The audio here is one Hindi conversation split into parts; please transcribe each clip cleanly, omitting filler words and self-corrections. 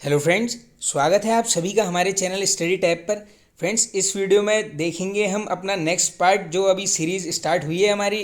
हेलो फ्रेंड्स, स्वागत है आप सभी का हमारे चैनल स्टडी टैब पर। फ्रेंड्स, इस वीडियो में देखेंगे हम अपना नेक्स्ट पार्ट जो अभी सीरीज़ स्टार्ट हुई है हमारी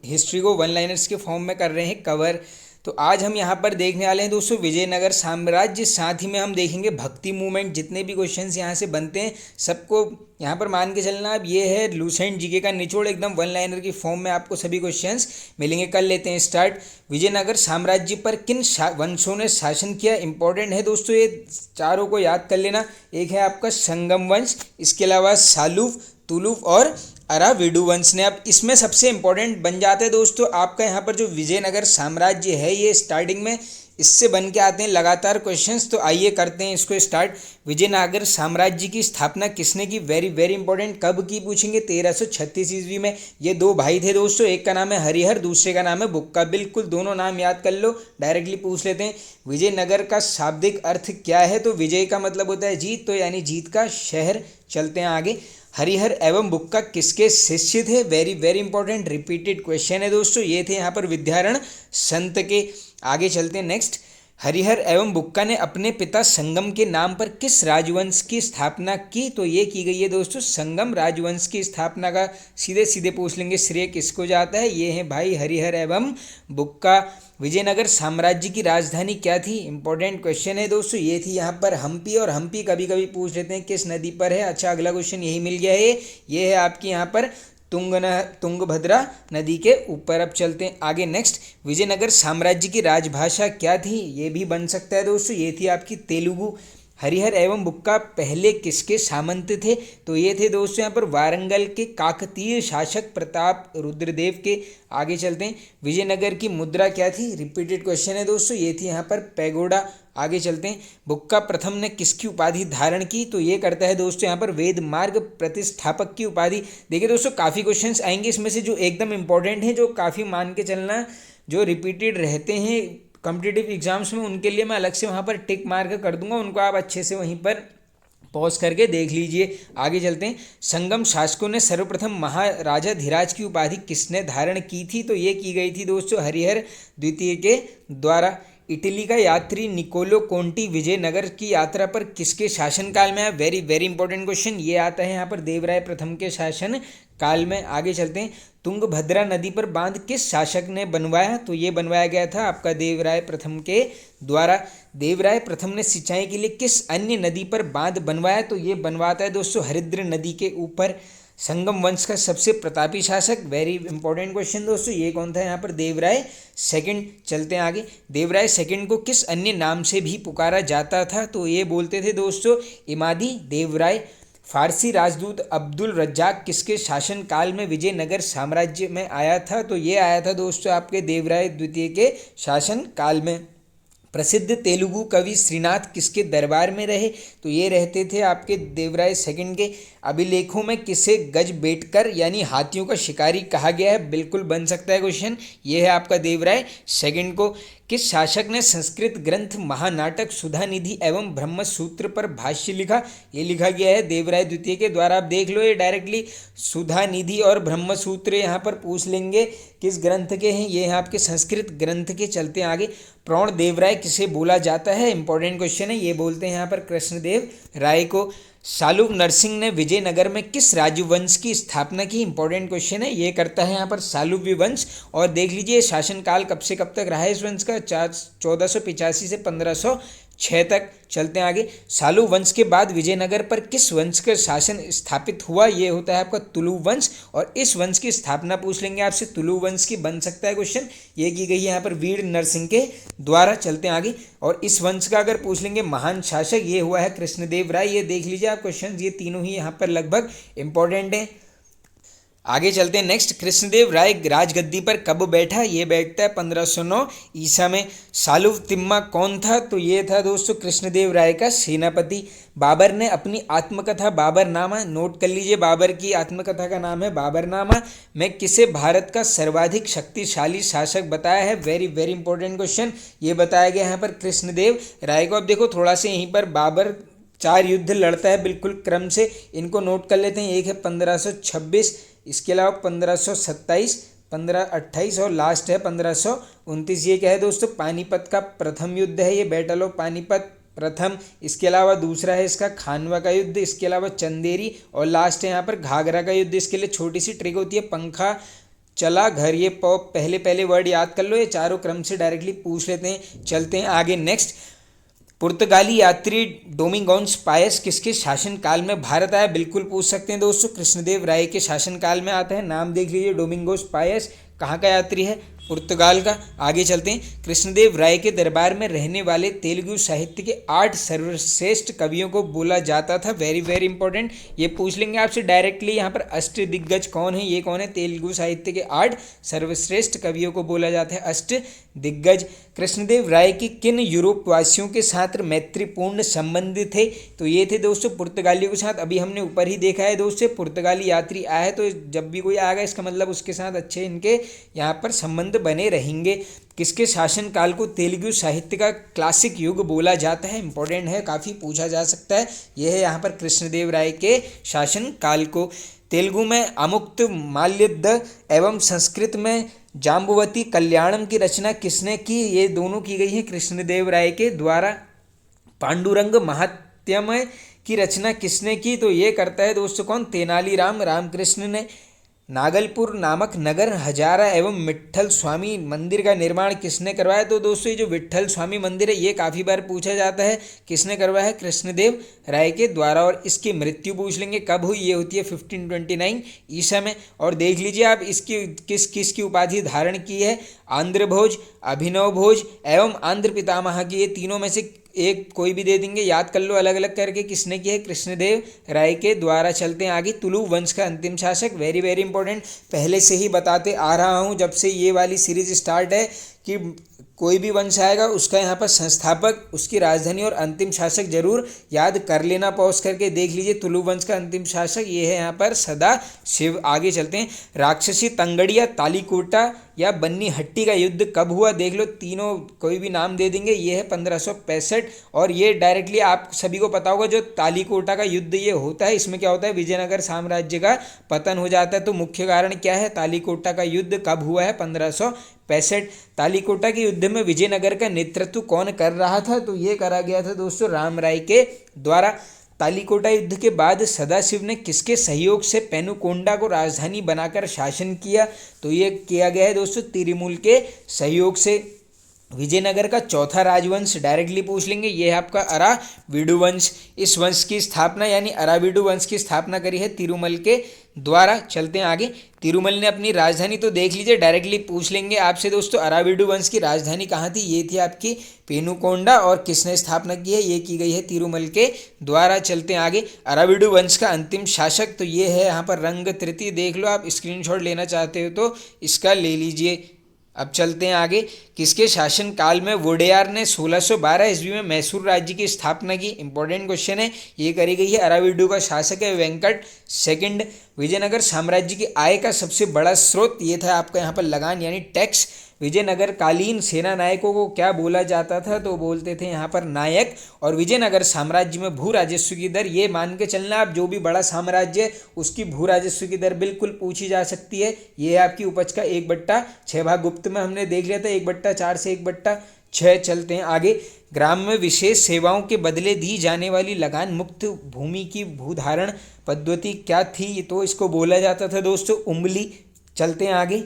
हिस्ट्री को वन लाइनर्स के फॉर्म में कर रहे हैं कवर। तो आज हम यहाँ पर देखने वाले हैं दोस्तों विजयनगर साम्राज्य, साथ ही में हम देखेंगे भक्ति मूवमेंट। जितने भी क्वेश्चंस यहाँ से बनते हैं सबको यहाँ पर मान के चलना। अब ये है लूसेंट जीके का निचोड़, एकदम वन लाइनर की फॉर्म में आपको सभी क्वेश्चंस मिलेंगे। कर लेते हैं स्टार्ट। विजयनगर साम्राज्य पर किन वंशों ने शासन किया? इंपॉर्टेंट है दोस्तों, ये चारों को याद कर लेना। एक है आपका संगम वंश, इसके अलावा सालुव, तुलुव और अराविडु वंश ने। अब इसमें सबसे इंपॉर्टेंट बन जाते हैं दोस्तों आपका यहाँ पर जो विजयनगर साम्राज्य है, ये स्टार्टिंग में इससे बन के आते हैं लगातार क्वेश्चंस। तो आइए करते हैं इसको स्टार्ट। विजयनगर साम्राज्य की स्थापना किसने की? Very very important. कब की पूछेंगे? 1336 ईस्वी में। ये दो भाई थे दोस्तों, एक का नाम है हरिहर, दूसरे का नाम है बुक्का। बिल्कुल दोनों नाम याद कर लो, डायरेक्टली पूछ लेते हैं। विजयनगर का शाब्दिक अर्थ क्या है? तो विजय का मतलब होता है जीत, तो यानी जीत का शहर। चलते हैं आगे। हरिहर एवं बुक्का किसके शिष्य थे? Very very important, repeated question है दोस्तों। ये थे यहाँ पर विद्यारण संत के। आगे चलते हैं नेक्स्ट। हरिहर एवं बुक्का ने अपने पिता संगम के नाम पर किस राजवंश की स्थापना की? तो ये की गई है दोस्तों संगम राजवंश की स्थापना का। सीधे सीधे पूछ लेंगे श्रेय किसको जाता है? ये हैं भाई हरिहर एवं बुक्का। विजयनगर साम्राज्य की राजधानी क्या थी? इंपॉर्टेंट क्वेश्चन है दोस्तों। ये थी यहाँ पर हम्पी, और हम्पी कभी कभी पूछ लेते हैं किस नदी पर है। अच्छा, अगला क्वेश्चन यही मिल गया है। ये है आपकी यहाँ पर तुंगभद्रा नदी के ऊपर। अब चलते हैं आगे नेक्स्ट। विजयनगर साम्राज्य की राजभाषा क्या थी? ये भी बन सकता है दोस्तों। ये थी आपकी तेलुगु। हरिहर एवं बुक्का पहले किसके सामंत थे? तो ये थे दोस्तों यहाँ पर वारंगल के काकतीय शासक प्रताप रुद्रदेव के। आगे चलते हैं। विजयनगर की मुद्रा क्या थी? रिपीटेड क्वेश्चन है दोस्तों। ये थी यहाँ पर पैगोडा। आगे चलते हैं। बुक्का प्रथम ने किसकी उपाधि धारण की? तो ये करता है दोस्तों यहाँ पर वेद मार्ग प्रतिष्ठापक की उपाधि। देखिए दोस्तों, काफ़ी क्वेश्चंस आएंगे इसमें से जो एकदम इंपॉर्टेंट हैं, जो काफ़ी मान के चलना, जो रिपीटेड रहते हैं कॉम्पिटिटिव एग्जाम्स में, उनके लिए मैं अलग से वहाँ पर टिक मार्क कर दूंगा। उनको आप अच्छे से वहीं पर पॉज करके देख लीजिए। आगे चलते हैं। संगम शासकों ने सर्वप्रथम महाराजा धीराज की उपाधि किसने धारण की थी? तो ये की गई थी दोस्तों हरिहर द्वितीय के द्वारा। इटली का यात्री निकोलो कोंटी विजयनगर की यात्रा पर किसके शासनकाल में आया? Very very important question. ये आता है यहाँ पर देवराय प्रथम के शासन काल में। आगे चलते हैं। तुंगभद्रा नदी पर बांध किस शासक ने बनवाया? तो ये बनवाया गया था आपका देवराय प्रथम के द्वारा। देवराय प्रथम ने सिंचाई के लिए किस अन्य नदी पर बांध बनवाया? तो ये बनवाता है दोस्तों हरिद्र नदी के ऊपर। संगम वंश का सबसे प्रतापी शासक, वेरी इंपॉर्टेंट क्वेश्चन दोस्तों, ये कौन था? यहाँ पर देवराय सेकंड। चलते हैं आगे। देवराय सेकंड को किस अन्य नाम से भी पुकारा जाता था? तो ये बोलते थे दोस्तों इमादी देवराय। फारसी राजदूत अब्दुल रज्जाक किसके शासन काल में विजयनगर साम्राज्य में आया था? तो ये आया था दोस्तों आपके देवराय द्वितीय के शासन काल में। प्रसिद्ध तेलुगु कवि श्रीनाथ किसके दरबार में रहे? तो ये रहते थे आपके देवराय सेकंड के। अभिलेखों में किसे गज बेटकर यानी हाथियों का शिकारी कहा गया है? बिल्कुल बन सकता है क्वेश्चन। ये है आपका देवराय सेकंड को। किस शासक ने संस्कृत ग्रंथ महानाटक सुधानिधि एवं ब्रह्मसूत्र पर भाष्य लिखा? ये लिखा गया है देवराय द्वितीय के द्वारा। आप देख लो, ये डायरेक्टली सुधानिधि और ब्रह्मसूत्र यहाँ पर पूछ लेंगे किस ग्रंथ के हैं। ये हैं आपके संस्कृत ग्रंथ के। चलते हैं आगे। प्रौढ़ देवराय किसे बोला जाता है? इंपॉर्टेंट क्वेश्चन है। ये बोलते हैं यहाँ पर कृष्णदेव राय को। सालुव नरसिंह ने विजयनगर में किस राजवंश की स्थापना की? इंपॉर्टेंट क्वेश्चन है। ये करता है यहाँ पर सालुव्य वंश। और देख लीजिए शासनकाल कब से कब तक रहा है इस वंश का? 1485 से 1506 तक। चलते हैं आगे। सालु वंश के बाद विजयनगर पर किस वंश का शासन स्थापित हुआ? ये होता है आपका तुलु वंश। और इस वंश की स्थापना पूछ लेंगे आपसे, तुलु वंश की बन सकता है क्वेश्चन। ये की गई है यहाँ पर वीर नरसिंह के द्वारा। चलते हैं आगे। और इस वंश का अगर पूछ लेंगे महान शासक, ये हुआ है कृष्णदेव राय। ये देख लीजिए आप क्वेश्चन, ये तीनों ही यहाँ पर लगभग इंपॉर्टेंट हैं। आगे चलते हैं नेक्स्ट। कृष्णदेव राय राजगद्दी पर कब बैठा? ये बैठता है 1509 ईसा में। सालुव तिम्मा कौन था? तो ये था दोस्तों कृष्णदेव राय का सेनापति। बाबर ने अपनी आत्मकथा बाबरनामा, नोट कर लीजिए, बाबर की आत्मकथा का नाम है बाबरनामा, में किसे भारत का सर्वाधिक शक्तिशाली शासक बताया है? Very very important question. ये बताया गया यहाँ पर कृष्णदेव राय को। अब देखो थोड़ा से यहीं पर बाबर 4 युद्ध लड़ता है बिल्कुल क्रम से, इनको नोट कर लेते हैं। एक है 1526, इसके अलावा 1527, 1528 और लास्ट है 1529। ये क्या है दोस्तों? पानीपत का प्रथम युद्ध है, ये बैटल ऑफ पानीपत प्रथम, इसके अलावा दूसरा है इसका खानवा का युद्ध, इसके अलावा चंदेरी, और लास्ट है यहाँ पर घाघरा का युद्ध। इसके लिए छोटी सी ट्रिक होती है, पंखा, चला, घर, ये पहले पहले वर्ड याद कर लो, ये चारों क्रम से डायरेक्टली पूछ लेते हैं। चलते हैं आगे नेक्स्ट। पुर्तगाली यात्री डोमिंगोस पायस किसके शासनकाल में भारत आया? बिल्कुल पूछ सकते हैं दोस्तों, कृष्णदेव राय के शासनकाल में आता है। नाम देख लीजिए, डोमिंगोस पायस कहाँ का यात्री है? पुर्तगाल का। आगे चलते हैं। कृष्णदेव राय के दरबार में रहने वाले तेलुगु साहित्य के 8 सर्वश्रेष्ठ कवियों को बोला जाता था। वेरी वेरी इंपॉर्टेंट, ये पूछ लेंगे आपसे डायरेक्टली। यहाँ पर अष्ट दिग्गज कौन है? ये कौन है? तेलुगु साहित्य के 8 सर्वश्रेष्ठ कवियों को बोला जाता है अष्ट दिग्गज। कृष्णदेव राय की किन यूरोपवासियों के साथ मैत्रीपूर्ण संबंध थे? तो ये थे दोस्तों पुर्तगालियों के साथ। अभी हमने ऊपर ही देखा है दोस्तों, पुर्तगाली यात्री आया है, तो जब भी कोई आएगा इसका मतलब उसके साथ अच्छे इनके यहाँ पर संबंध बने रहेंगे। किसके शासनकाल को तेलुगु साहित्य का क्लासिक युग बोला जाता है? इंपॉर्टेंट है, काफ़ी पूछा जा सकता है। यह है यहाँ पर कृष्णदेव राय के शासनकाल को। तेलुगु में अमुक्त माल्यद एवं संस्कृत में जाम्बुवती कल्याणम की रचना किसने की? ये दोनों की गई है कृष्णदेव राय के द्वारा। पांडुरंग महात्म्य की रचना किसने की? तो ये करता है दोस्तों कौन? तेनालीराम रामकृष्ण ने। नागलपुर नामक नगर हजारा एवं विट्ठल स्वामी मंदिर का निर्माण किसने करवाया? तो दोस्तों ये जो विट्ठल स्वामी मंदिर है ये काफ़ी बार पूछा जाता है, किसने करवाया है? कृष्णदेव राय के द्वारा। और इसकी मृत्यु पूछ लेंगे, कब हुई? ये होती है 1529 ईसा में। और देख लीजिए आप इसकी किसकी उपाधि धारण की है? आंध्र भोज, अभिनव भोज एवं आंध्र पितामह की। ये तीनों में से एक कोई भी दे देंगे, याद कर लो अलग अलग करके किसने की है? कृष्णदेव राय के द्वारा। चलते हैं आगे। तुलु वंश का अंतिम शासक, वेरी वेरी इंपॉर्टेंट, पहले से ही बताते आ रहा हूँ जब से ये वाली सीरीज स्टार्ट है कि कोई भी वंश आएगा उसका यहाँ पर संस्थापक, उसकी राजधानी और अंतिम शासक जरूर याद कर लेना। पॉज करके देख लीजिए, तुलु वंश का अंतिम शासक ये है यहाँ पर सदा शिव। आगे चलते हैं। राक्षसी तंगड़िया, तालीकोटा या बन्नी हट्टी का युद्ध कब हुआ? देख लो, तीनों कोई भी नाम दे देंगे। ये है 1565, और ये डायरेक्टली आप सभी को पता होगा जो तालीकोटा का युद्ध ये होता है, इसमें क्या होता है? विजयनगर साम्राज्य का पतन हो जाता है। तो मुख्य कारण क्या है? तालीकोटा का युद्ध कब हुआ है? 1565। तालीकोटा के युद्ध में विजयनगर का नेतृत्व कौन कर रहा था? तो ये करा गया था दोस्तों राम राय के द्वारा। तालीकोटा युद्ध के बाद सदाशिव ने किसके सहयोग से पेनुकोंडा को राजधानी बनाकर शासन किया? तो ये किया गया है दोस्तों तिरुमल के सहयोग से। विजयनगर का चौथा राजवंश डायरेक्टली पूछ लेंगे, ये है आपका अराविडु वंश। इस वंश की स्थापना यानी अराविडु वंश की स्थापना करी है तिरुमल के द्वारा। चलते हैं आगे। तिरुमल ने अपनी राजधानी, तो देख लीजिए डायरेक्टली पूछ लेंगे आपसे दोस्तों, अराविडु वंश की राजधानी कहाँ थी? ये थी आपकी पेनुकोंडा। और किसने स्थापना की है? ये की गई है तिरुमल के द्वारा। चलते हैं आगे। अराविडु वंश का अंतिम शासक, तो ये है यहाँ पर रंग तृतीय। देख लो, आप स्क्रीनशॉट लेना चाहते हो तो इसका ले लीजिए। अब चलते हैं आगे। किसके शासनकाल में वोडेयार ने 1612 ईस्वी में मैसूर राज्य की स्थापना की? इंपॉर्टेंट क्वेश्चन है, ये करी गई है। अराविडु का शासक है वेंकट सेकंड। विजयनगर साम्राज्य की आय का सबसे बड़ा स्रोत, ये था आपका यहाँ पर लगान यानी टैक्स। विजयनगर कालीन सेना नायकों को क्या बोला जाता था? तो बोलते थे यहाँ पर नायक। और विजयनगर साम्राज्य में भू राजस्व की दर, ये मान के चलना आप जो भी बड़ा साम्राज्य है उसकी भू राजस्व की दर बिल्कुल पूछी जा सकती है। ये है आपकी उपज का 1/6 भाग। गुप्त में हमने देख लिया था 1/4 से 1/6। चलते हैं आगे। ग्राम में विशेष सेवाओं के बदले दी जाने वाली लगान मुक्त भूमि की भूधारण पद्धति क्या थी? तो इसको बोला जाता था दोस्तों उंबली। चलते हैं आगे।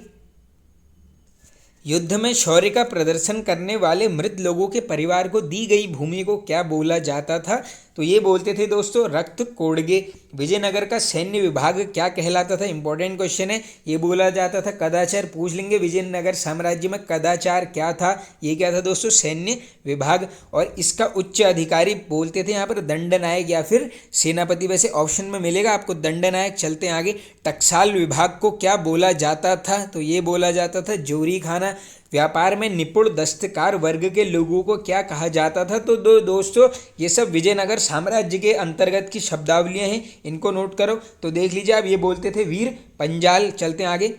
युद्ध में शौर्य का प्रदर्शन करने वाले मृत लोगों के परिवार को दी गई भूमि को क्या बोला जाता था? तो ये बोलते थे दोस्तों रक्त कोड़गे। विजयनगर का सैन्य विभाग क्या कहलाता था? इंपॉर्टेंट क्वेश्चन है, ये बोला जाता था कदाचार। पूछ लेंगे विजयनगर साम्राज्य में कदाचार क्या था? ये क्या था दोस्तों? सैन्य विभाग। और इसका उच्च अधिकारी बोलते थे यहाँ पर दंडनायक या फिर सेनापति। वैसे ऑप्शन में मिलेगा आपको दंडनायक। चलते हैं आगे। टकसाल विभाग को क्या बोला जाता था? तो ये बोला जाता था जोरी खाना। व्यापार में निपुण दस्तकार वर्ग के लोगों को क्या कहा जाता था? तो दोस्तों ये सब विजयनगर साम्राज्य के अंतर्गत की शब्दावलियां हैं, इनको नोट करो। तो देख लीजिए आप, ये बोलते थे वीर पंजाल। चलते हैं आगे।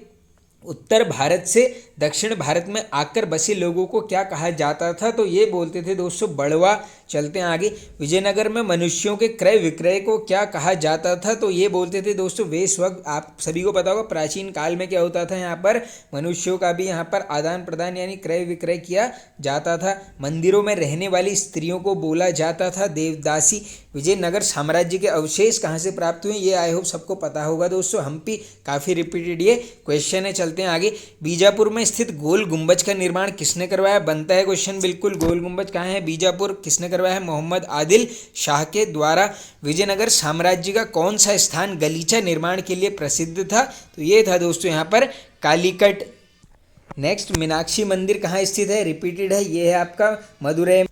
उत्तर भारत से दक्षिण भारत में आकर बसे लोगों को क्या कहा जाता था? तो ये बोलते थे दोस्तों बड़वा। चलते हैं आगे। विजयनगर में मनुष्यों के क्रय विक्रय को क्या कहा जाता था? तो ये बोलते थे दोस्तों वेश्वग। आप सभी को पता होगा प्राचीन काल में क्या होता था, यहाँ पर मनुष्यों का भी यहाँ पर आदान प्रदान यानी क्रय विक्रय किया जाता था। मंदिरों में रहने वाली स्त्रियों को बोला जाता था देवदासी। विजयनगर साम्राज्य के अवशेष कहाँ से प्राप्त हुए? ये आई होप सबको पता होगा दोस्तों, हम्पी। काफ़ी रिपीटेड ये क्वेश्चन है। चलते हैं आगे। बीजापुर में स्थित गोल गुंबज का निर्माण किसने करवाया? बनता है क्वेश्चन बिल्कुल। गोल गुंबज कहाँ है? बीजापुर। किसने करवाया है? मोहम्मद आदिल शाह के द्वारा। विजयनगर साम्राज्य का कौन सा स्थान गलीचा निर्माण के लिए प्रसिद्ध था? तो ये था दोस्तों यहाँ पर कालीकट। नेक्स्ट, मीनाक्षी मंदिर कहाँ स्थित है? रिपीटेड है, ये है आपका मदुरै।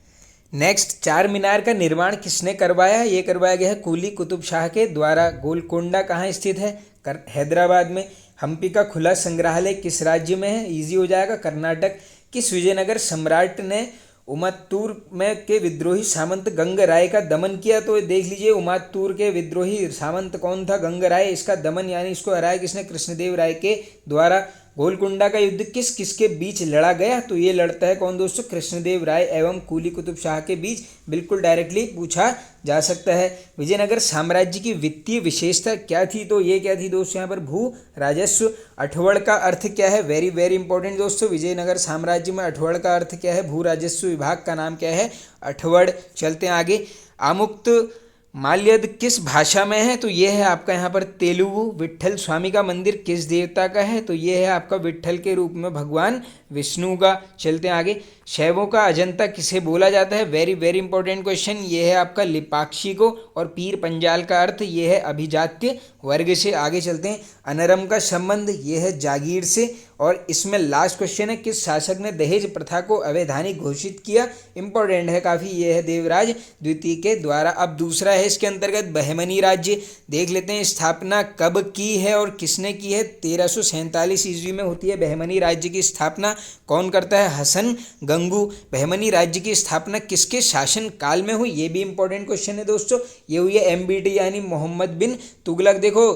नेक्स्ट, चार मीनार का निर्माण किसने करवाया? ये करवाया गया है कुली कुतुब शाह के द्वारा। गोलकोंडा कहाँ स्थित है? हैदराबाद में। हम्पी का खुला संग्रहालय किस राज्य में है? इजी हो जाएगा, कर्नाटक। किस विजयनगर सम्राट ने उमात्तूर में के विद्रोही सामंत गंगराय का दमन किया? तो देख लीजिए उमात्तूर के विद्रोही सामंत कौन था? गंगराय। इसका दमन यानी इसको हराया किसने? कृष्णदेव राय के द्वारा। गोलकुंडा का युद्ध किस किसके बीच लड़ा गया? तो ये लड़ता है कौन दोस्तों? कृष्णदेव राय एवं कुली कुतुब शाह के बीच। बिल्कुल डायरेक्टली पूछा जा सकता है। विजयनगर साम्राज्य की वित्तीय विशेषता क्या थी? तो ये क्या थी दोस्तों? यहाँ पर भू राजस्व। अठवड़ का अर्थ क्या है? वेरी वेरी इंपॉर्टेंट दोस्तों। विजयनगर साम्राज्य में अठवड़ का अर्थ क्या है? भू राजस्व विभाग का नाम क्या है? अठवड़। चलते हैं आगे। आमुक्त माल्यद किस भाषा में है? तो ये है आपका यहाँ पर तेलुगु। विट्ठल स्वामी का मंदिर किस देवता का है? तो ये है आपका विट्ठल के रूप में भगवान विष्णु का। चलते हैं आगे। शैवों का अजंता किसे बोला जाता है? Very very important question. ये है आपका लिपाक्षी को। और पीर पंजाल का अर्थ ये है अभिजात्य वर्ग से। आगे चलते हैं। अनरम का संबंध ये है जागीर से। और इसमें लास्ट क्वेश्चन है किस शासक ने दहेज प्रथा को अवैधानिक घोषित किया? इंपॉर्टेंट है काफ़ी। ये है देवराज द्वितीय के द्वारा। अब दूसरा है इसके अंतर्गत बहमनी राज्य। देख लेते हैं स्थापना कब की है और किसने की है? 1347 ईस्वी में होती है बहमनी राज्य की स्थापना। कौन करता है? हसन गंगू। बहमनी राज्य की स्थापना किसके शासन काल में हुई? ये भी इंपॉर्टेंट क्वेश्चन है दोस्तों। ये हुई है MBT यानी मोहम्मद बिन तुगलक। देखो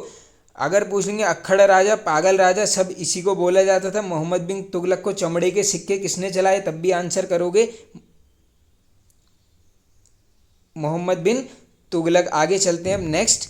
अगर पूछ लेंगे अक्खड़ राजा, पागल राजा, सब इसी को बोला जाता था। मोहम्मद बिन तुगलक को चमड़े के सिक्के किसने चलाए? तब भी आंसर करोगे मोहम्मद बिन तुगलक। आगे चलते हैं अब नेक्स्ट।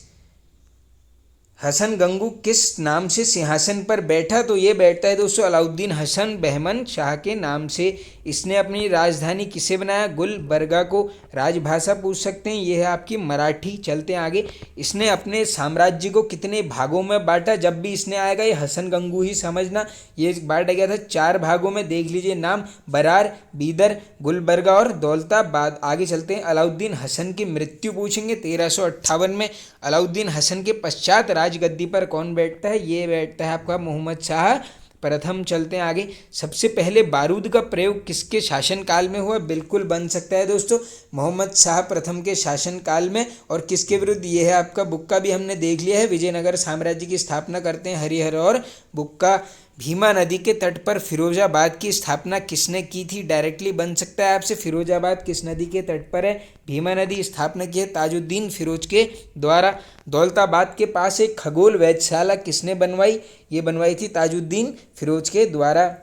हसन गंगू किस नाम से सिंहासन पर बैठा? तो ये बैठता है दोस्तों अलाउद्दीन हसन बहमन शाह के नाम से। इसने अपनी राजधानी किसे बनाया? गुलबर्गा को। राजभाषा पूछ सकते हैं, ये है आपकी मराठी। चलते हैं आगे। इसने अपने साम्राज्य को कितने भागों में बांटा? जब भी इसने आएगा ये हसन गंगू ही समझना। ये बांटा गया था 4 भागों में। देख लीजिए नाम, बरार, बीदर, गुलबर्गा और दौलताबाद। आगे चलते हैं। अलाउद्दीन हसन की मृत्यु पूछेंगे 1358 में। अलाउद्दीन हसन के पश्चात राजगद्दी पर कौन बैठता है? ये बैठता है आपका मोहम्मद शाह प्रथम। चलते हैं आगे। सबसे पहले बारूद का प्रयोग किसके शासनकाल में हुआ? बिल्कुल बन सकता है दोस्तों मोहम्मद शाह प्रथम के शासनकाल में। और किसके विरुद्ध? ये है आपका बुक्का, भी हमने देख लिया है। विजयनगर साम्राज्य की स्थापना करते हैं हरिहर और बुक्का। भीमा नदी के तट पर फिरोजाबाद की स्थापना किसने की थी? डायरेक्टली बन सकता है आपसे। फिरोजाबाद किस नदी के तट पर है? भीमा नदी। स्थापना की है ताजुद्दीन फिरोज के द्वारा। दौलताबाद के पास एक खगोल वेधशाला किसने बनवाई? ये बनवाई थी ताजुद्दीन फिरोज के द्वारा।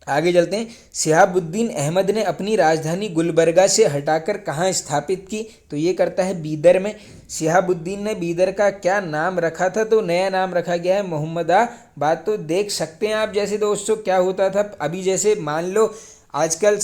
आगे चलते हैं। शिहाबुद्दीन अहमद ने अपनी राजधानी गुलबर्गा से हटाकर कहाँ स्थापित की? तो ये करता है बीदर में। शिहाबुद्दीन ने बीदर का क्या नाम रखा था? तो नया नाम रखा गया है मोहम्मदाबाद। तो देख सकते हैं आप जैसे दोस्तों क्या होता था अभी, जैसे मान लो आजकल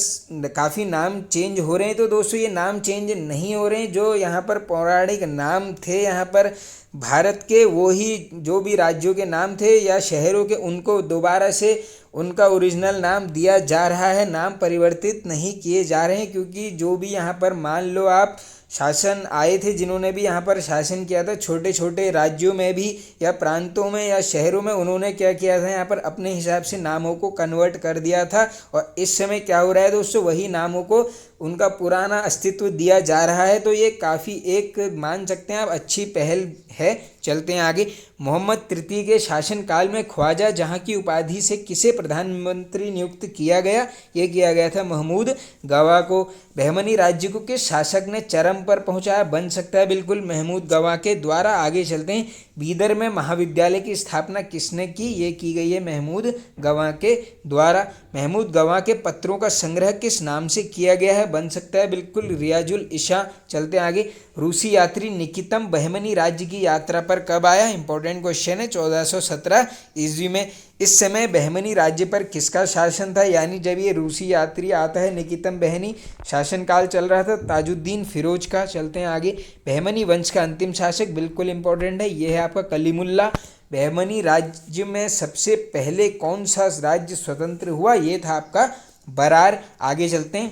काफ़ी नाम चेंज हो रहे हैं। तो दोस्तों ये नाम चेंज नहीं हो रहे हैं। जो यहाँ पर पौराणिक नाम थे यहाँ पर भारत के, वो ही जो भी राज्यों के नाम थे या शहरों के, उनको दोबारा से उनका ओरिजिनल नाम दिया जा रहा है। नाम परिवर्तित नहीं किए जा रहे हैं। क्योंकि जो भी यहाँ पर मान लो आप शासन आए थे, जिन्होंने भी यहाँ पर शासन किया था छोटे छोटे राज्यों में भी या प्रांतों में या शहरों में, उन्होंने क्या किया था यहाँ पर अपने हिसाब से नामों को कन्वर्ट कर दिया था। और इस समय क्या हो रहा है दोस्तों, वही नामों को उनका पुराना अस्तित्व दिया जा रहा है। तो ये काफ़ी एक मान सकते हैं आप अच्छी पहल है। चलते हैं आगे। मोहम्मद तृतीय के शासनकाल में ख्वाजा जहाँ की उपाधि से किसे प्रधानमंत्री नियुक्त किया गया? ये किया गया था महमूद गवा को। बहमनी राज्य को किस शासक ने चरम पर पहुंचाया? बन सकता है बिल्कुल महमूद गवा के द्वारा। आगे चलते हैं। बीदर में महाविद्यालय की स्थापना किसने की? ये की गई है महमूद गवां के द्वारा। महमूद गवां के पत्रों का संग्रह किस नाम से किया गया है? बन सकता है बिल्कुल रियाजुल इशा। चलते आगे। रूसी यात्री निकितम बहमनी राज्य की यात्रा पर कब आया? इंपॉर्टेंट क्वेश्चन है। 1417 ईस्वी में। इस समय बहमनी राज्य पर किसका शासन था? यानी जब ये रूसी यात्री आता है निकितम बहनी, शासनकाल चल रहा था ताजुद्दीन फिरोज का। चलते हैं आगे। बहमनी वंश का अंतिम शासक बिल्कुल इंपॉर्टेंट है, ये है आपका कलीमुल्ला। बहमनी राज्य में सबसे पहले कौन सा राज्य स्वतंत्र हुआ? ये था आपका बरार। आगे चलते हैं।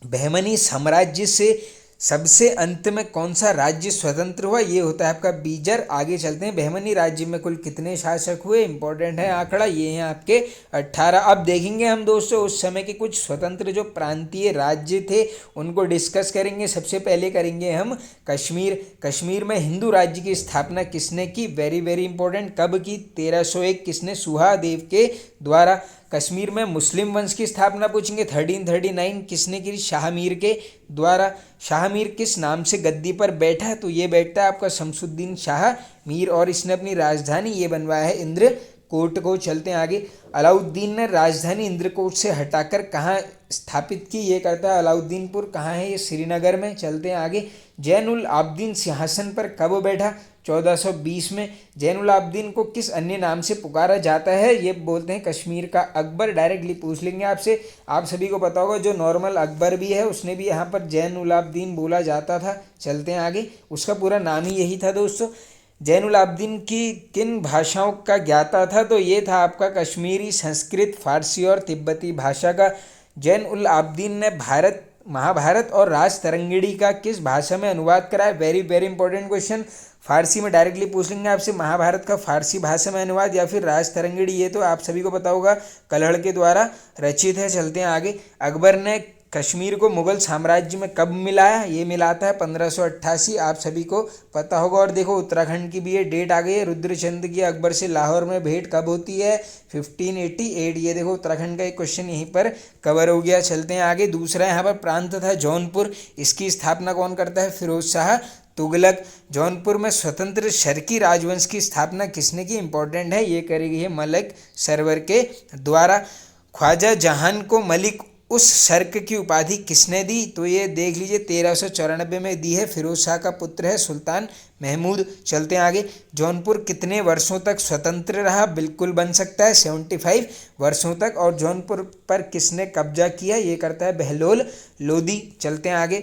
बहमनी साम्राज्य से सबसे अंत में कौन सा राज्य स्वतंत्र हुआ? ये होता है आपका बीजर। आगे चलते हैं। बहमनी राज्य में कुल कितने शासक हुए? इंपॉर्टेंट है आंकड़ा, ये हैं आपके 18। अब देखेंगे हम दोस्तों उस समय के कुछ स्वतंत्र जो प्रांतीय राज्य थे उनको डिस्कस करेंगे। सबसे पहले करेंगे हम कश्मीर। कश्मीर में हिंदू राज्य की स्थापना किसने की? Very very important. कब की? 1301। किसने? सुहादेव के द्वारा। कश्मीर में मुस्लिम वंश की स्थापना पूछेंगे 1339। किसने की? शाहमीर के द्वारा। शाहमीर किस नाम से गद्दी पर बैठा? तो ये बैठता है आपका शमसुद्दीन शाह मीर, और इसने अपनी राजधानी ये बनवाया है इंद्रकोट को। चलते हैं आगे। अलाउद्दीन ने राजधानी इंद्रकोट से हटाकर कहाँ स्थापित की? ये करता है अलाउद्दीनपुर। कहाँ है ये? श्रीनगर में। चलते हैं आगे। जैन उल आबदीन सिंहासन पर कब बैठा? 1420 में। जैन उल आबदीन को किस अन्य नाम से पुकारा जाता है? ये बोलते हैं कश्मीर का अकबर। डायरेक्टली पूछ लेंगे आपसे। आप सभी को पता होगा जो नॉर्मल अकबर भी है उसने भी यहाँ पर जैन उल आबदीन बोला जाता था। चलते हैं आगे। उसका पूरा नाम ही यही था दोस्तों। जैन उल आबदीन की किन भाषाओं का ज्ञाता था? तो ये था आपका कश्मीरी, संस्कृत, फारसी और तिब्बती भाषा का। जैन उल आबदीन ने महाभारत और राज तरंगिणी का किस भाषा में अनुवाद करा है? Very very important question. Farsi में डायरेक्टली पूछ लेंगे आपसे, महाभारत का फारसी भाषा में अनुवाद या फिर राज तरंगिणी। ये तो आप सभी को पता होगा कल्हड़ के द्वारा रचित है। चलते हैं आगे। अकबर ने कश्मीर को मुगल साम्राज्य में कब मिलाया? ये मिलाता है 1588। आप सभी को पता होगा। और देखो उत्तराखंड की भी ये डेट आ गई है। रुद्रचंद की अकबर से लाहौर में भेंट कब होती है? 1588। ये देखो उत्तराखंड का एक क्वेश्चन यहीं पर कवर हो गया। चलते हैं आगे। दूसरा यहाँ पर प्रांत था जौनपुर। इसकी स्थापना कौन करता है? फिरोज शाह तुगलक। जौनपुर में स्वतंत्र शर्की राजवंश की स्थापना किसने की? इंपॉर्टेंट है, ये करी गई है मलिक सरवर के द्वारा। ख्वाजा जहान को मलिक उस शर्क की उपाधि किसने दी? तो ये देख लीजिए 1394 में दी है। फिरोज शाह का पुत्र है सुल्तान महमूद। चलते हैं आगे। जौनपुर कितने वर्षों तक स्वतंत्र रहा? बिल्कुल बन सकता है 75 वर्षों तक। और जौनपुर पर किसने कब्जा किया? ये करता है बहलोल लोदी। चलते हैं आगे।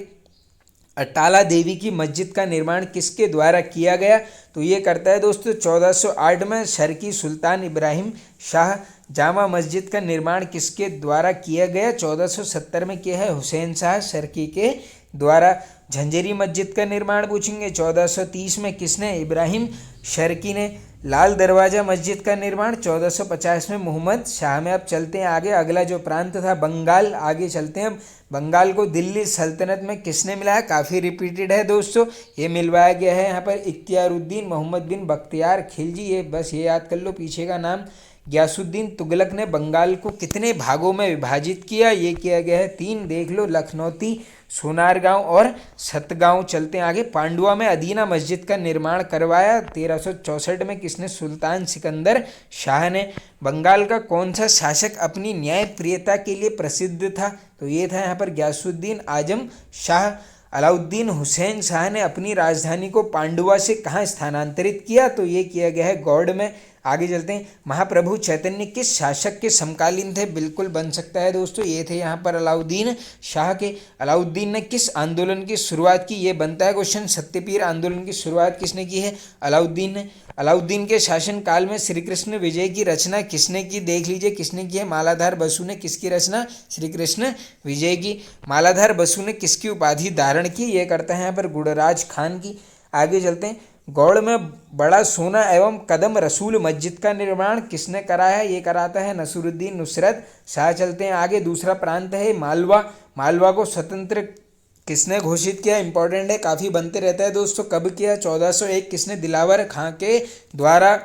अटाला देवी की मस्जिद का निर्माण किसके द्वारा किया गया? तो ये करता है दोस्तों 1408 में शर्की सुल्तान इब्राहिम शाह। जामा मस्जिद का निर्माण किसके द्वारा किया गया? 1470 में किया है हुसैन शाह शर्की के द्वारा। झंझेरी मस्जिद का निर्माण पूछेंगे 1430 में किसने? इब्राहिम शर्की ने। लाल दरवाजा मस्जिद का निर्माण 1450 में मोहम्मद शाह में। अब चलते हैं आगे। अगला जो प्रांत था बंगाल। आगे चलते हैं। बंगाल को दिल्ली सल्तनत में किसने मिलाया? काफ़ी रिपीटेड है दोस्तों। ये मिलवाया गया है यहाँ पर इख्तियारुद्दीन मोहम्मद बिन बख्तियार खिलजी। ये बस ये याद कर लो पीछे का नाम। गयासुद्दीन तुगलक ने बंगाल को कितने भागों में विभाजित किया? ये किया गया है 3। देख लो लखनौती, सोनारगांव और सतगांव। चलते हैं आगे। पांडुआ में अदीना मस्जिद का निर्माण करवाया 1364 में किसने? सुल्तान सिकंदर शाह ने। बंगाल का कौन सा शासक अपनी न्यायप्रियता के लिए प्रसिद्ध था? तो ये था यहाँ पर गयासुद्दीन आजम शाह। अलाउद्दीन हुसैन शाह ने अपनी राजधानी को पांडुआ से कहाँ स्थानांतरित किया? तो ये किया गया है गौड़ में। आगे चलते हैं। महाप्रभु चैतन्य किस शासक के समकालीन थे? बिल्कुल बन सकता है दोस्तों, ये थे यहाँ पर अलाउद्दीन शाह के। अलाउद्दीन ने किस आंदोलन की शुरुआत की? ये बनता है क्वेश्चन। सत्यपीर आंदोलन की शुरुआत किसने की है? अलाउद्दीन ने। अलाउद्दीन के शासन काल में श्री कृष्ण विजय की रचना किसने की? देख लीजिए किसने की है? मालाधार बसु ने। किसकी रचना? श्री कृष्ण विजय की। मालाधार बसु ने किसकी उपाधि धारण की? ये करता है यहाँ पर गुड़राज खान की। आगे चलते हैं। गौड़ में बड़ा सोना एवं कदम रसूल मस्जिद का निर्माण किसने कराया? ये कराता है नसरुद्दीन नुसरत शाह। चलते हैं आगे। दूसरा प्रांत है मालवा। मालवा को स्वतंत्र किसने घोषित किया? इंपॉर्टेंट है, काफ़ी बनते रहता है दोस्तों। कब किया? 1401। किसने? दिलावर खां के द्वारा।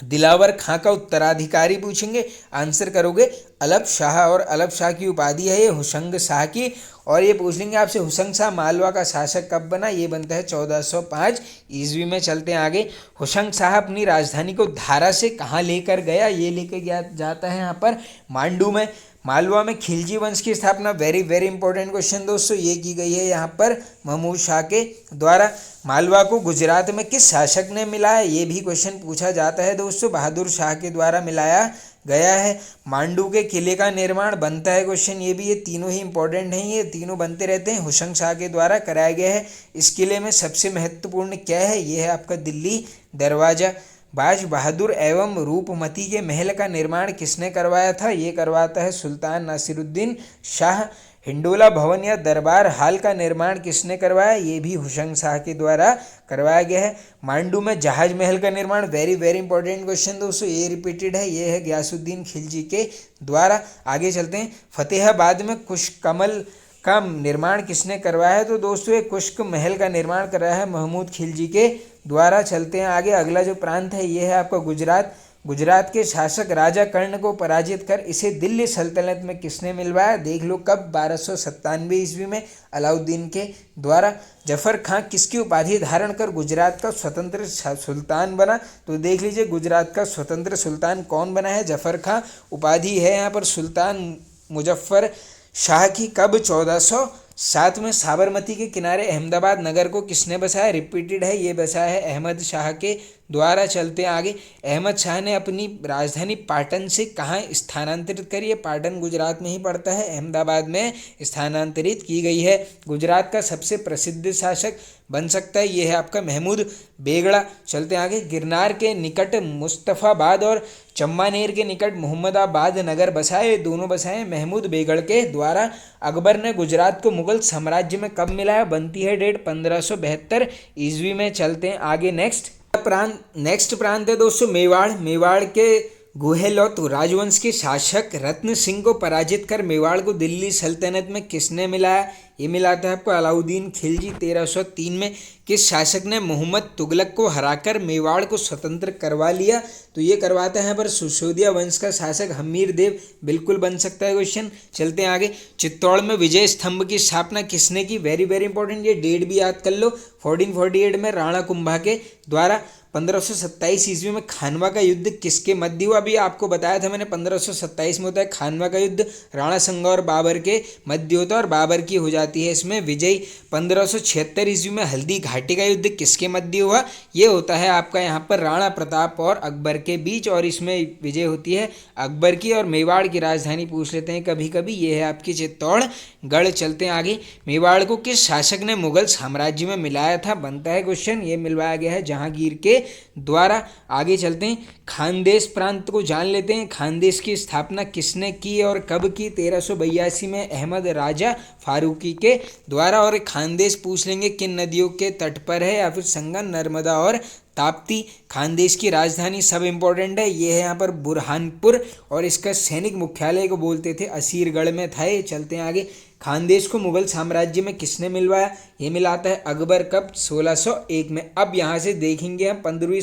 दिलावर खां का उत्तराधिकारी पूछेंगे, आंसर करोगे अलप शाह, और अलप शाह की उपाधि है ये हुसंग शाह की। और ये पूछ लेंगे आपसे हुसंग शाह मालवा का शासक कब बना, ये बनता है 1405 ईस्वी में। चलते हैं आगे। हुसंग शाह अपनी राजधानी को धारा से कहाँ लेकर गया, ये लेकर गया जाता है यहाँ पर मांडू में। मालवा में खिलजी वंश की स्थापना, वेरी वेरी इंपॉर्टेंट क्वेश्चन दोस्तों, ये की गई है यहाँ पर महमूद शाह के द्वारा। मालवा को गुजरात में किस शासक ने मिलाया, ये भी क्वेश्चन पूछा जाता है दोस्तों, बहादुर शाह के द्वारा मिलाया गया है। मांडू के किले का निर्माण बनता है क्वेश्चन, ये भी, ये तीनों ही इंपॉर्टेंट हैं, ये तीनों बनते रहते हैं, हुसंग शाह के द्वारा कराया गया है। इस किले में सबसे महत्वपूर्ण क्या है, ये है आपका दिल्ली दरवाजा। बाज बहादुर एवं रूपमती के महल का निर्माण किसने करवाया था, ये करवाता है सुल्तान नासिरुद्दीन शाह। हिंडोला भवन या दरबार हाल का निर्माण किसने करवाया, ये भी हुसंग शाह के द्वारा करवाया गया है। मांडू में जहाज महल का निर्माण, वेरी वेरी इंपॉर्टेंट क्वेश्चन दोस्तों, ये रिपीटेड है, ये है गयासुद्दीन खिलजी के द्वारा। आगे चलते हैं। फतेहाबाद में कुश कमल का निर्माण किसने करवाया है, तो दोस्तों ये कुश्क महल का निर्माण कराया है महमूद खिलजी के द्वारा। चलते हैं आगे। अगला जो प्रांत है ये है आपका गुजरात। गुजरात के शासक राजा कर्ण को पराजित कर इसे दिल्ली सल्तनत में किसने मिलवाया, देख लो कब, 1297 ईस्वी में अलाउद्दीन के द्वारा। जफर खां किसकी उपाधि धारण कर गुजरात का स्वतंत्र सुल्तान बना, तो देख लीजिए गुजरात का स्वतंत्र सुल्तान कौन बना है, जफर खां। उपाधि है यहाँ पर सुल्तान मुजफ्फर शाह की। कब, 1407 में। साबरमती के किनारे अहमदाबाद नगर को किसने बसाया, रिपीटेड है, ये बसाया है अहमद शाह के द्वारा। चलते हैं आगे। अहमद शाह ने अपनी राजधानी पाटन से कहाँ स्थानांतरित करी है, पाटन गुजरात में ही पड़ता है, अहमदाबाद में स्थानांतरित की गई है। गुजरात का सबसे प्रसिद्ध शासक बन सकता है, ये है आपका महमूद बेगड़ा। चलते हैं आगे। गिरनार के निकट मुस्तफ़ाबाद और चम्पानेर के निकट मोहम्मदाबाद नगर बसाए, दोनों बसाए महमूद बेगड़ के द्वारा। अकबर ने गुजरात को मुगल साम्राज्य में कब मिलाया, बनती है डेट 1572 ईस्वी में। चलते हैं आगे। नेक्स्ट प्रांत है दोस्तों मेवाड़। मेवाड़ के गुहेलौत राजवंश के शासक रत्न सिंह को पराजित कर मेवाड़ को दिल्ली सल्तनत में किसने मिलाया, ये मिलाता है आपको अलाउद्दीन खिलजी 1303 में। किस शासक ने मोहम्मद तुगलक को हराकर मेवाड़ को स्वतंत्र करवा लिया, तो ये करवाता है यहाँ पर सिसोदिया वंश का शासक हमीर देव, बिल्कुल बन सकता है क्वेश्चन। चलते हैं आगे। चित्तौड़ में विजय स्तंभ की स्थापना किसने की, वेरी वेरी इंपॉर्टेंट, ये डेट भी याद कर लो, 1448 में राणा कुंभा के द्वारा। 1527 ईस्वी में खानवा का युद्ध किसके मध्य हुआ, अभी आपको बताया था मैंने, 1527 में होता है खानवा का युद्ध, राणा संगा और बाबर के मध्य होता है और बाबर की हो जाती है इसमें विजय। 1576 ईस्वी में हल्दी घाटी का युद्ध किसके मध्य हुआ, ये होता है आपका यहाँ पर राणा प्रताप और अकबर के बीच, और इसमें विजय होती है अकबर की। और मेवाड़ की राजधानी पूछ लेते हैं कभी कभी, ये है आपकी चित्तौड़गढ़। चलते हैं आगे। मेवाड़ को किस शासक ने मुगल साम्राज्य में मिलाया था, बनता है क्वेश्चन, ये मिलवाया गया है जहांगीर के द्वारा। आगे चलते हैं। खानदेश प्रांत को जान लेते हैं। खानदेश की स्थापना किसने की और कब की, 1382 में अहमद राजा फारूकी के द्वारा। और खानदेश पूछ लेंगे किन नदियों के तट पर है, या फिर संगम, नर्मदा और ताप्ती। खानदेश की राजधानी सब इंपॉर्टेंट है, ये है यहाँ पर बुरहानपुर, और इसका सैनिक मुख्यालय को बोलते थे असीरगढ़ में था ये। चलते हैं आगे। खानदेश को मुगल साम्राज्य में किसने मिलवाया, ये मिलाता है अकबर, कब, 1601 में। अब यहाँ से देखेंगे हम 15वीं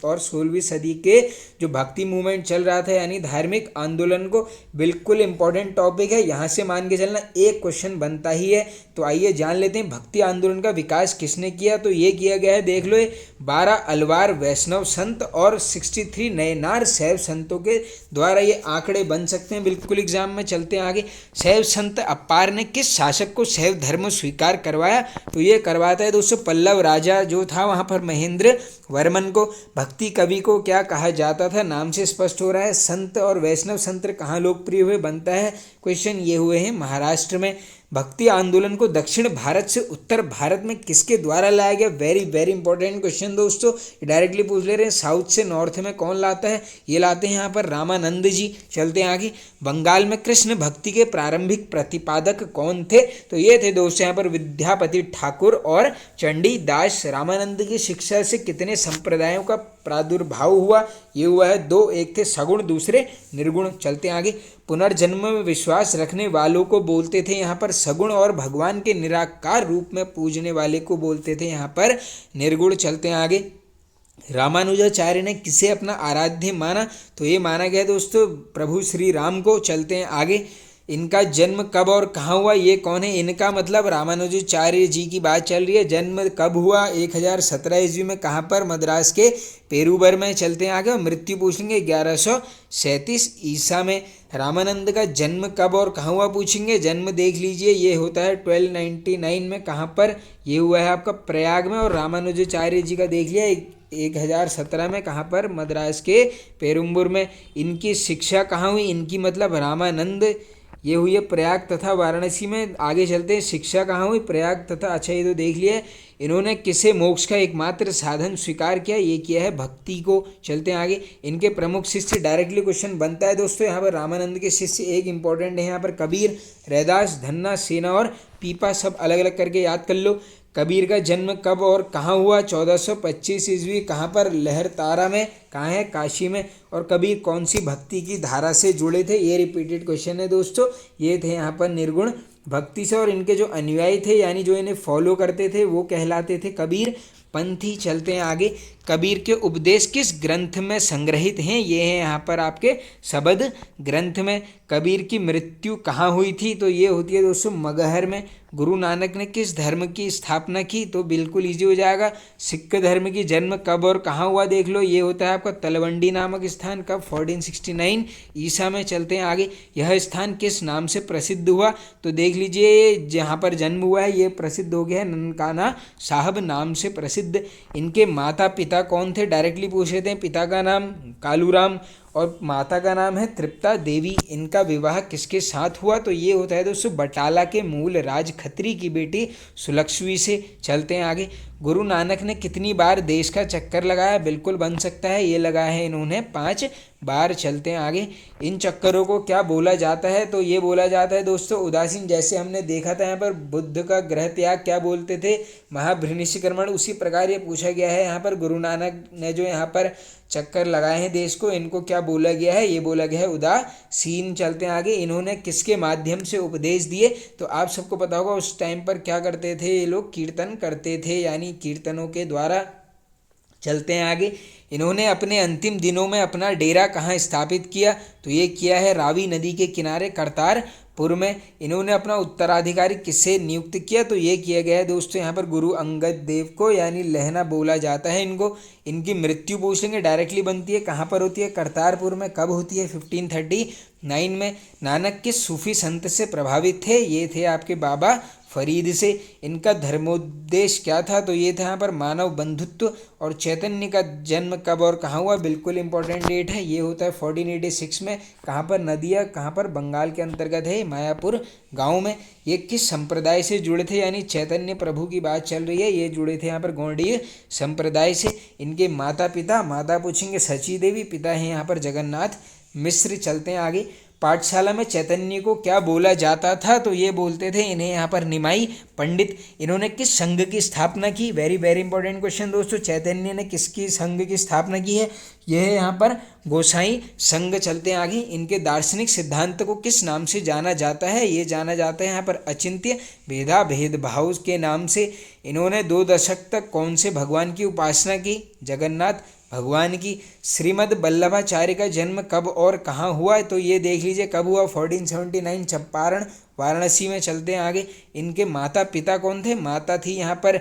और 16वीं सदी के जो भक्ति मूवमेंट चल रहा था, यानी धार्मिक आंदोलन को, बिल्कुल इंपॉर्टेंट टॉपिक है, यहाँ से मान के चलना एक क्वेश्चन बनता ही है। तो आइए जान लेते हैं भक्ति आंदोलन का विकास किसने किया, तो ये किया गया है, देख लो, 12 अलवार वैष्णव संत और 63 नयनार शैव संतों के द्वारा, ये आंकड़े बन सकते हैं बिल्कुल एग्जाम में। चलते हैं आगे। शैव संत अपार ने किस शासक को शैव धर्म स्वीकार करवाया, तो ये करवाता है दोस्तों पल्लव राजा जो था वहाँ पर महेंद्र वर्मन को। भक्ति कवि को क्या कहा जाता था, नाम से स्पष्ट हो रहा है। संत और वैष्णव संत कहाँ लोकप्रिय हुए, बनता है क्वेश्चन, ये हुए हैं महाराष्ट्र में। भक्ति आंदोलन को दक्षिण भारत से उत्तर भारत में किसके द्वारा लाया गया, वेरी वेरी इंपॉर्टेंट क्वेश्चन दोस्तों, डायरेक्टली पूछ ले रहे हैं। साउथ से नॉर्थ में कौन लाता है, ये लाते हैं यहाँ पर रामानंद जी। चलते हैं आगे। बंगाल में कृष्ण भक्ति के प्रारंभिक प्रतिपादक कौन थे, तो ये थे दोस्तों यहाँ पर विद्यापति ठाकुर और चंडीदास। रामानंद की शिक्षा से कितने संप्रदायों का प्रादुर्भाव हुआ, ये हुआ है 2, एक थे सगुण, दूसरे निर्गुण। चलते हैं आगे। पुनर्जन्म में विश्वास रखने वालों को बोलते थे यहाँ पर सगुण, और भगवान के निराकार रूप में पूजने वाले को बोलते थे यहाँ पर निर्गुण। चलते हैं आगे। रामानुजाचार्य ने किसे अपना आराध्य माना? तो ये माना गया दोस्तों प्रभु श्री राम को। चलते हैं आगे। इनका जन्म कब और कहाँ हुआ? ये कौन है? इनका मतलब रामानुजाचार्य जी की बात चल रही है। जन्म कब हुआ? 1017 ईस्वी में। कहाँ पर? मद्रास के पेरूबर में। चलते हैं आगे। मृत्यु पूछेंगे 1137 ईसा में। रामानंद का जन्म कब और कहाँ हुआ पूछेंगे। जन्म देख लीजिए, ये होता है 1299 में। कहाँ पर? ये हुआ है आपका प्रयाग में। और रामानुजाचार्य जी का देख लिया 1017 में। कहाँ पर? मद्रास के पेरुम्बूर में। इनकी शिक्षा कहाँ हुई? इनकी मतलब रामानंद, ये हुई है प्रयाग तथा वाराणसी में। आगे चलते हैं। शिक्षा कहाँ हुई? प्रयाग तथा, अच्छा ये तो देख लिया। इन्होंने किसे मोक्ष का एकमात्र साधन स्वीकार किया? ये किया है भक्ति को। चलते हैं आगे। इनके प्रमुख शिष्य, डायरेक्टली क्वेश्चन बनता है दोस्तों यहाँ पर। रामानंद के शिष्य एक इंपॉर्टेंट है यहाँ पर, कबीर, रैदास, धन्ना, सेना और पीपा। सब अलग अलग करके याद कर लो। कबीर का जन्म कब और कहाँ हुआ? 1425 ईस्वी। कहाँ पर? लहरतारा में। कहाँ है? काशी में। और कबीर कौन सी भक्ति की धारा से जुड़े थे? ये रिपीटेड क्वेश्चन है दोस्तों। ये थे यहाँ पर निर्गुण भक्ति से। और इनके जो अनुयायी थे यानी जो इन्हें फॉलो करते थे वो कहलाते थे कबीर पंथी। चलते हैं आगे। कबीर के उपदेश किस ग्रंथ में संग्रहित हैं? ये हैं यहाँ पर आपके शबद ग्रंथ में। कबीर की मृत्यु कहाँ हुई थी? तो ये होती है दोस्तों मगहर में। गुरु नानक ने किस धर्म की स्थापना की? तो बिल्कुल इजी हो जाएगा, सिख धर्म की। जन्म कब और कहाँ हुआ देख लो, ये होता है आपका तलवंडी नामक स्थान। कब? 1469 ईसा में। चलते हैं आगे। यह स्थान किस नाम से प्रसिद्ध हुआ? तो देख लीजिए जहाँ पर जन्म हुआ है ये प्रसिद्ध हो गया है ननकाना साहब नाम से प्रसिद्ध। इनके माता पिता कौन थे? डायरेक्टली पूछ लेते हैं। पिता का नाम कालूराम और माता का नाम है तृप्ता देवी। इनका विवाह किसके साथ हुआ? तो ये होता है दोस्तों बटाला के मूल राज खत्री की बेटी सुलक्ष्मी से। चलते हैं आगे। गुरु नानक ने कितनी बार देश का चक्कर लगाया? बिल्कुल बन सकता है, ये लगाया है इन्होंने 5 बार। चलते हैं आगे। इन चक्करों को क्या बोला जाता है? तो ये बोला जाता है दोस्तों उदासीन। जैसे हमने देखा था यहाँ पर बुद्ध का ग्रह त्याग क्या बोलते थे? महाभ्रनिष्क्रमण। उसी प्रकार ये पूछा गया है यहाँ पर। गुरु नानक ने जो यहाँ पर चक्कर लगाए हैं देश को, इनको क्या बोला गया है? ये बोला गया है उदासीन। चलते हैं आगे। इन्होंने किसके माध्यम से उपदेश दिए? तो आप सबको पता होगा उस टाइम पर क्या करते थे ये लोग? कीर्तन करते थे, यानी कीर्तनों के द्वारा। चलते हैं आगे। इन्होंने अपने अंतिम दिनों में अपना डेरा कहाँ स्थापित किया? तो ये किया है रावी नदी के किनारे करतारपुर में। इन्होंने अपना उत्तराधिकारी किससे नियुक्त किया? तो ये किया गया है दोस्तों यहाँ पर गुरु अंगद देव को, यानी लहना बोला जाता है इनको। इनकी मृत्यु पूछ लेंगे, डायरेक्टली बनती है। कहाँ पर होती है? करतारपुर में। कब होती है? 1539 में। नानक किस सूफी संत से प्रभावित थे? ये थे आपके बाबा फरीद से। इनका धर्मोद्देश क्या था? तो ये था यहाँ पर मानव बंधुत्व। और चैतन्य का जन्म कब और कहाँ हुआ? बिल्कुल इंपॉर्टेंट डेट है, ये होता है 1486 में। कहाँ पर? नदिया। कहाँ पर? बंगाल के अंतर्गत है मायापुर गांव में। ये किस संप्रदाय से जुड़े थे? यानी चैतन्य प्रभु की बात चल रही है, ये जुड़े थे यहाँ पर गौड़ीय संप्रदाय से। इनके माता पिता, माता पूछेंगे सची देवी, पिता है यहाँ पर जगन्नाथ मिश्र। चलते हैं आगे। पाठशाला में चैतन्य को क्या बोला जाता था? तो ये बोलते थे इन्हें यहाँ पर निमाई पंडित। इन्होंने किस संघ की स्थापना की? वेरी वेरी इंपॉर्टेंट क्वेश्चन दोस्तों। चैतन्य ने किसकी संघ की स्थापना की है? यह है यहाँ पर गोसाई संघ। चलते हैं आगे। इनके दार्शनिक सिद्धांत को किस नाम से जाना जाता है? ये जाना जाता है यहाँ पर अचिंत्य भेदा भेदभाव के नाम से। इन्होंने 2 दशक तक कौन से भगवान की उपासना की? जगन्नाथ भगवान की। श्रीमद् वल्लभाचार्य का जन्म कब और कहाँ हुआ? तो ये देख लीजिए कब हुआ? 1479 चंपारण वाराणसी में। चलते हैं आगे। इनके माता पिता कौन थे? माता थी यहाँ पर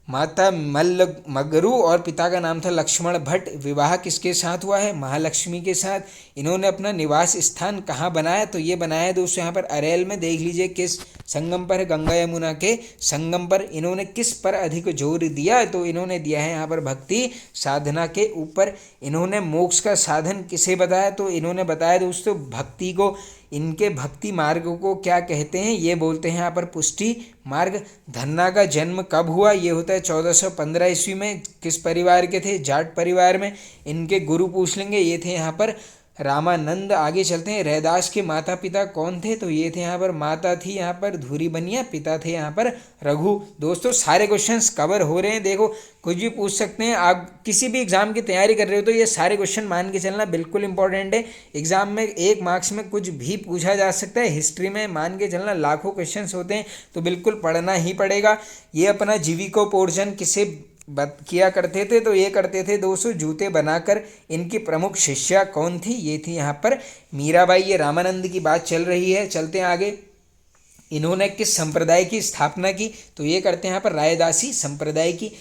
माता मल्ल मगरू और पिता का नाम था लक्ष्मण भट्ट। विवाह किसके साथ हुआ है? महालक्ष्मी के साथ। इन्होंने अपना निवास स्थान कहाँ बनाया? तो ये बनाया है दोस्तों यहाँ पर अरेल में। देख लीजिए किस संगम पर है? गंगा यमुना के संगम पर। इन्होंने किस पर अधिक जोर दिया? तो इन्होंने दिया है यहाँ पर भक्ति साधना के ऊपर। इन्होंने मोक्ष का साधन किसे बताया? तो इन्होंने बताया दोस्तों भक्ति को। इनके भक्ति मार्ग को क्या कहते हैं? ये बोलते हैं यहाँ पर पुष्टि मार्ग। धन्ना का जन्म कब हुआ? ये होता है 1415 ईस्वी में। किस परिवार के थे? जाट परिवार में। इनके गुरु पूछ लेंगे, ये थे यहाँ पर रामानंद। आगे चलते हैं। रैदास के माता पिता कौन थे? तो ये थे यहाँ पर माता थी यहाँ पर धूरी बनिया, पिता थे यहाँ पर रघु। दोस्तों सारे क्वेश्चंस कवर हो रहे हैं। देखो कुछ भी पूछ सकते हैं आप, किसी भी एग्जाम की तैयारी कर रहे हो तो ये सारे क्वेश्चन मान के चलना बिल्कुल इंपॉर्टेंट है। एग्जाम में 1 मार्क्स में कुछ भी पूछा जा सकता है। हिस्ट्री में मान के चलना लाखों क्वेश्चंस होते हैं, तो बिल्कुल पढ़ना ही पड़ेगा। ये अपना जीविकोपार्जन किसे किया करते थे। तो ये करते थे दोस्तों जूते बनाकर। इनकी प्रमुख शिष्या कौन थी? ये थी यहाँ पर मीराबाई। ये रामानंद की बात चल रही है। चलते हैं आगे। इन्होंने किस संप्रदाय की स्थापना की? तो ये करते हैं यहाँ पर रायदासी संप्रदाय की।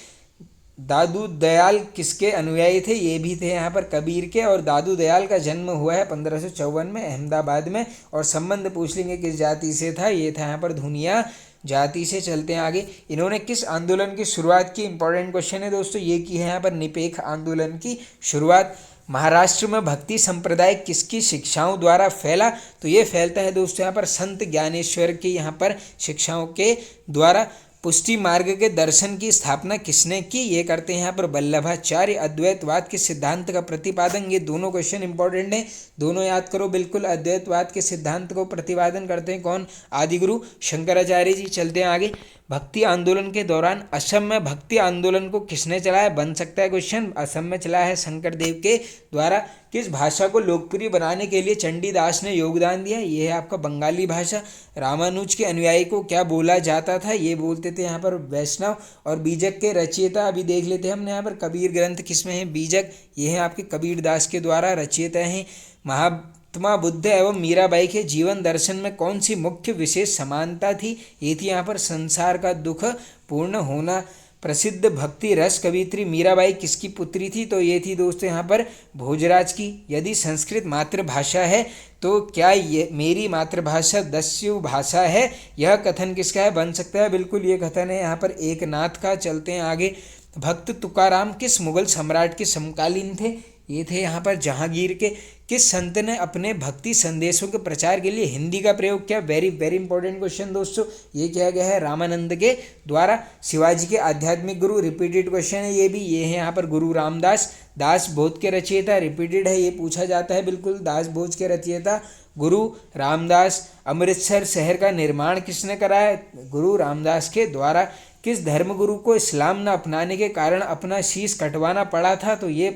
दादू दयाल किसके अनुयायी थे? ये भी थे यहाँ पर कबीर के। और दादू दयाल का जन्म हुआ है 1554 में अहमदाबाद में। और संबंध पूछ लेंगे किस जाति से था? ये था यहाँ पर धुनिया जाति से। चलते हैं आगे। इन्होंने किस आंदोलन की शुरुआत की? इंपॉर्टेंट क्वेश्चन है दोस्तों। ये की है यहाँ पर निरपेक्ष आंदोलन की शुरुआत। महाराष्ट्र में भक्ति संप्रदाय किसकी शिक्षाओं द्वारा फैला? तो ये फैलता है दोस्तों यहाँ पर संत ज्ञानेश्वर की यहाँ पर शिक्षाओं के द्वारा। पुष्टि मार्ग के दर्शन की स्थापना किसने की? ये करते हैं यहाँ पर वल्लभाचार्य। अद्वैतवाद के सिद्धांत का प्रतिपादन। ये दोनों क्वेश्चन इंपॉर्टेंट हैं, दोनों याद करो बिल्कुल। अद्वैतवाद के सिद्धांत को प्रतिपादन करते हैं कौन? आदिगुरु शंकराचार्य जी। चलते हैं आगे। भक्ति आंदोलन के दौरान असम में भक्ति आंदोलन को किसने चलाया? बन सकता है क्वेश्चन। असम में चलाया है शंकर देव के द्वारा। किस भाषा को लोकप्रिय बनाने के लिए चंडीदास ने योगदान दिया? ये है आपका बंगाली भाषा। रामानुज के अनुयायी को क्या बोला जाता था? ये बोलते थे यहाँ पर वैष्णव। और बीजक के रचयिता अभी देख लेते हैं हमने यहाँ पर। कबीर ग्रंथ किसमें है? बीजक। ये है आपके कबीर दास के द्वारा रचयिता हैं। महात्मा बुद्ध एवं मीराबाई के जीवन दर्शन में कौन सी मुख्य विशेष समानता थी? ये थी यहाँ पर संसार का दुख पूर्ण होना। प्रसिद्ध भक्ति रस कवित्री मीराबाई किसकी पुत्री थी? तो ये थी दोस्तों यहाँ पर भोजराज की। यदि संस्कृत मातृभाषा है तो क्या ये मेरी मातृभाषा दस्यु भाषा है? यह कथन किसका है? बन सकता है बिल्कुल। ये कथन है यहाँ पर एकनाथ का। चलते हैं आगे। भक्त तुकाराम किस मुगल सम्राट के समकालीन थे? ये थे यहाँ पर जहांगीर के। किस संत ने अपने भक्ति संदेशों के प्रचार के लिए हिंदी का प्रयोग किया? वेरी वेरी इंपॉर्टेंट क्वेश्चन दोस्तों। ये किया गया है रामानंद के द्वारा। शिवाजी के आध्यात्मिक गुरु, रिपीटेड क्वेश्चन है ये भी। ये है यहाँ पर गुरु रामदास। दास बोध के रचयिता, रिपीटेड है, ये पूछा जाता है बिल्कुल। दास बोध के रचयिता गुरु रामदास। अमृतसर शहर का निर्माण किसने कराया? गुरु रामदास के द्वारा। किस धर्मगुरु को इस्लाम न अपनाने के कारण अपना शीश कटवाना पड़ा था? तो ये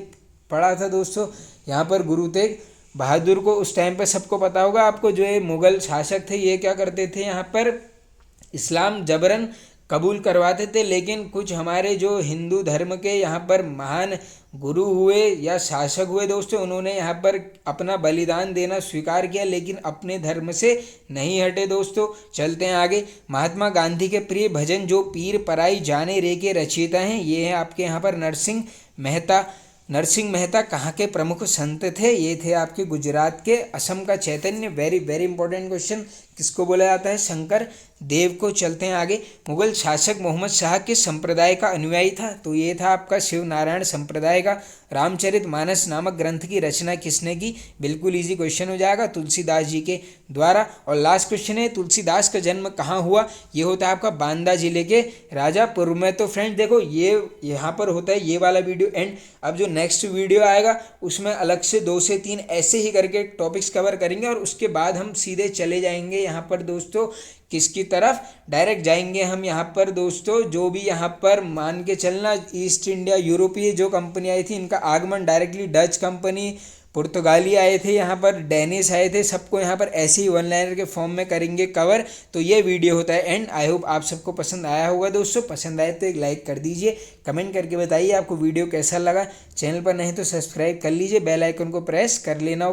पड़ा था दोस्तों यहाँ पर गुरु तेग बहादुर को। उस टाइम पे सबको पता होगा आपको, जो ये मुगल शासक थे ये क्या करते थे? यहाँ पर इस्लाम जबरन कबूल करवाते थे। लेकिन कुछ हमारे जो हिंदू धर्म के यहाँ पर महान गुरु हुए या शासक हुए दोस्तों, उन्होंने यहाँ पर अपना बलिदान देना स्वीकार किया, लेकिन अपने धर्म से नहीं हटे दोस्तों। चलते हैं आगे। महात्मा गांधी के प्रिय भजन जो पीर पराई जाने रे के रचयिता हैं, ये हैं आपके यहाँ पर नरसिंह मेहता। नरसिंह मेहता कहाँ के प्रमुख संत थे? ये थे आपके गुजरात के। असम का चैतन्य, वेरी वेरी इंपॉर्टेंट क्वेश्चन। किसको बोला जाता है? शंकर देव को। चलते हैं आगे। मुगल शासक मोहम्मद शाह किस संप्रदाय का अनुयायी था? तो ये था आपका शिव नारायण संप्रदाय का। रामचरितमानस नामक ग्रंथ की रचना किसने की? बिल्कुल इजी क्वेश्चन हो जाएगा, तुलसीदास जी के द्वारा। और लास्ट क्वेश्चन है, तुलसीदास का जन्म कहाँ हुआ? ये होता है आपका बांदा जिले के राजापुर में। तो फ्रेंड्स देखो, ये यहाँ पर होता है ये वाला वीडियो एंड। अब जो नेक्स्ट वीडियो आएगा उसमें अलग से 2 से 3 ऐसे ही करके टॉपिक्स कवर करेंगे। और उसके बाद हम सीधे चले जाएंगे यहाँ पर दोस्तों किसकी तरफ? डायरेक्ट जाएंगे हम यहाँ पर दोस्तों, जो भी यहाँ पर मान के चलना ईस्ट इंडिया यूरोपीय जो कंपनी आई थी, इनका आगमन डायरेक्टली डच कंपनी, पुर्तगाली आए थे यहाँ पर, डेनिश आए थे, सबको यहाँ पर ऐसे ही वन लाइनर के फॉर्म में करेंगे कवर। तो ये वीडियो होता है एंड। आई होप आप सबको पसंद आया होगा दोस्तों। पसंद आए तो एक लाइक कर दीजिए, कमेंट करके बताइए आपको वीडियो कैसा लगा। चैनल पर नहीं तो सब्सक्राइब कर लीजिए, बेल आइकन को प्रेस कर लेना।